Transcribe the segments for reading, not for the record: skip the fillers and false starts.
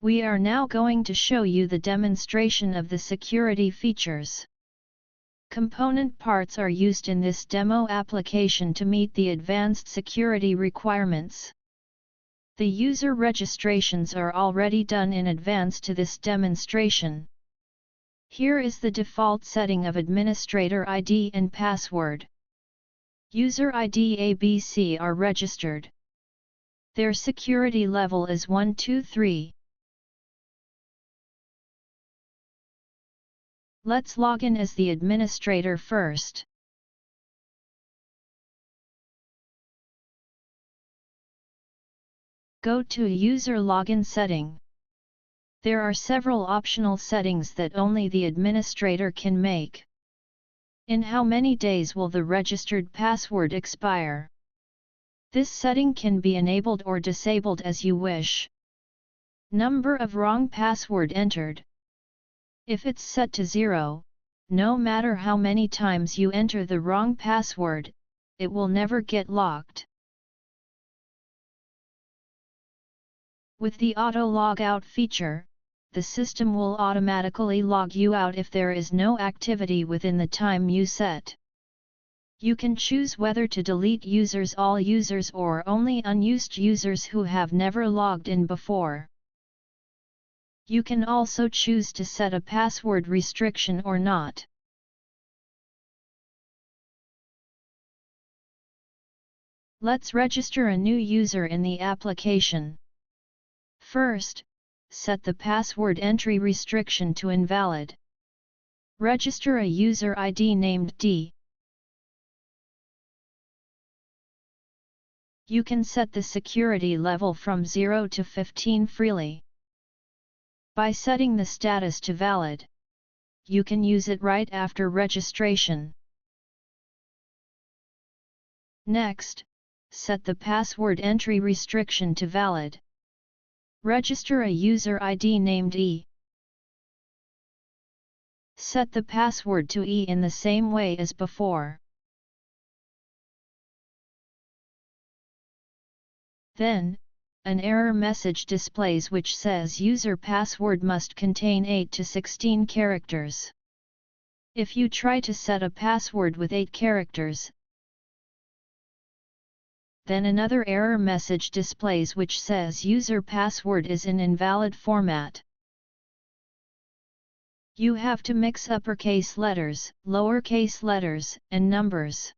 We are now going to show you the demonstration of the security features. Component parts are used in this demo application to meet the advanced security requirements. The user registrations are already done in advance to this demonstration. Here is the default setting of administrator ID and password. User ID ABC are registered. Their security level is 123. Let's log in as the administrator first. Go to User Login Setting. There are several optional settings that only the administrator can make. In how many days will the registered password expire? This setting can be enabled or disabled as you wish. Number of wrong password entered. If it's set to 0, no matter how many times you enter the wrong password, it will never get locked. With the auto logout feature, the system will automatically log you out if there is no activity within the time you set. You can choose whether to delete users, all users, or only unused users who have never logged in before. You can also choose to set a password restriction or not. Let's register a new user in the application. First, set the password entry restriction to invalid. Register a user ID named D. You can set the security level from 0 to 15 freely. By setting the status to valid, you can use it right after registration. Next, set the password entry restriction to valid. Register a user ID named E. Set the password to E in the same way as before. Then, an error message displays which says user password must contain 8 to 16 characters. If you try to set a password with 8 characters, then another error message displays which says user password is in invalid format. You have to mix uppercase letters, lowercase letters, and numbers.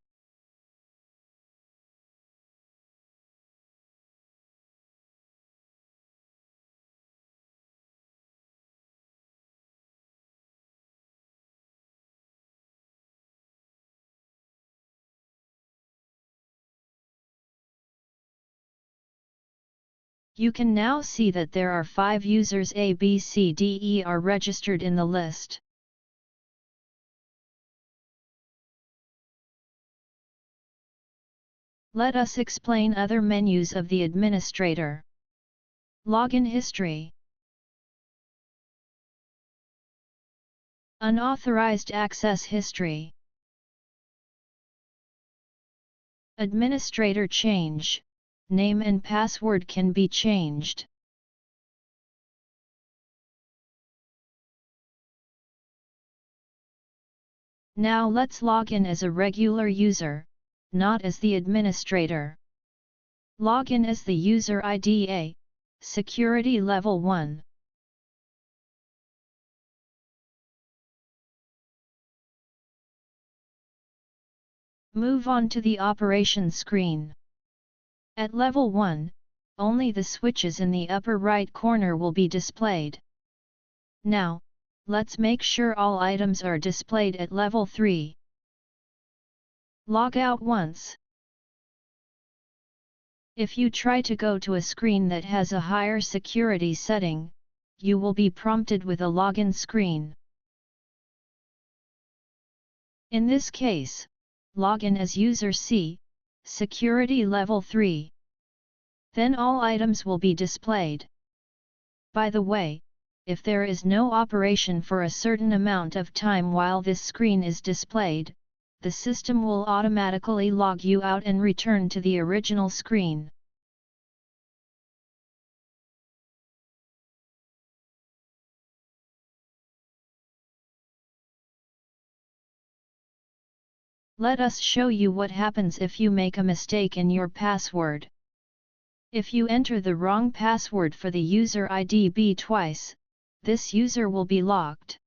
You can now see that there are 5 users A, B, C, D, E are registered in the list. Let us explain other menus of the administrator. Login history. Unauthorized access history. Administrator change. Name and password can be changed. Now let's log in as a regular user, not as the administrator. Log in as the user ID A, security level 1. Move on to the operation screen. At level 1, only the switches in the upper right corner will be displayed. Now, let's make sure all items are displayed at level 3. Log out once. If you try to go to a screen that has a higher security setting, you will be prompted with a login screen. In this case, log in as user C, security level 3. Then all items will be displayed. By the way, if there is no operation for a certain amount of time while this screen is displayed, the system will automatically log you out and return to the original screen. Let us show you what happens if you make a mistake in your password. If you enter the wrong password for the user ID twice, this user will be locked.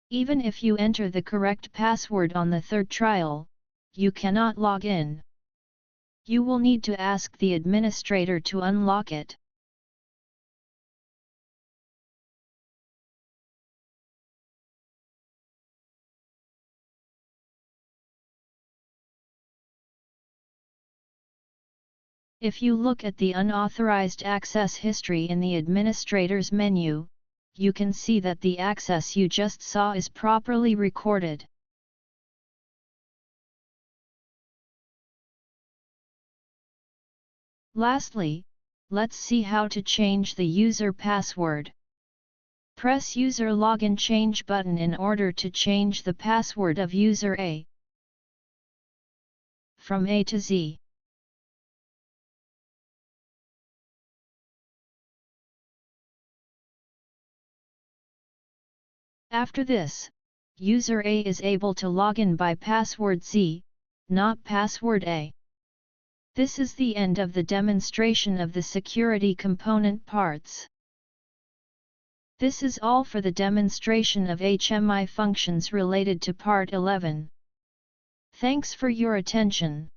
Even if you enter the correct password on the third trial, you cannot log in. You will need to ask the administrator to unlock it. If you look at the unauthorized access history in the administrator's menu, you can see that the access you just saw is properly recorded. Lastly, let's see how to change the user password. Press User Login Change button in order to change the password of user A. From A to Z. After this, user A is able to log in by password Z, not password A. This is the end of the demonstration of the security component parts. This is all for the demonstration of HMI functions related to Part 11. Thanks for your attention.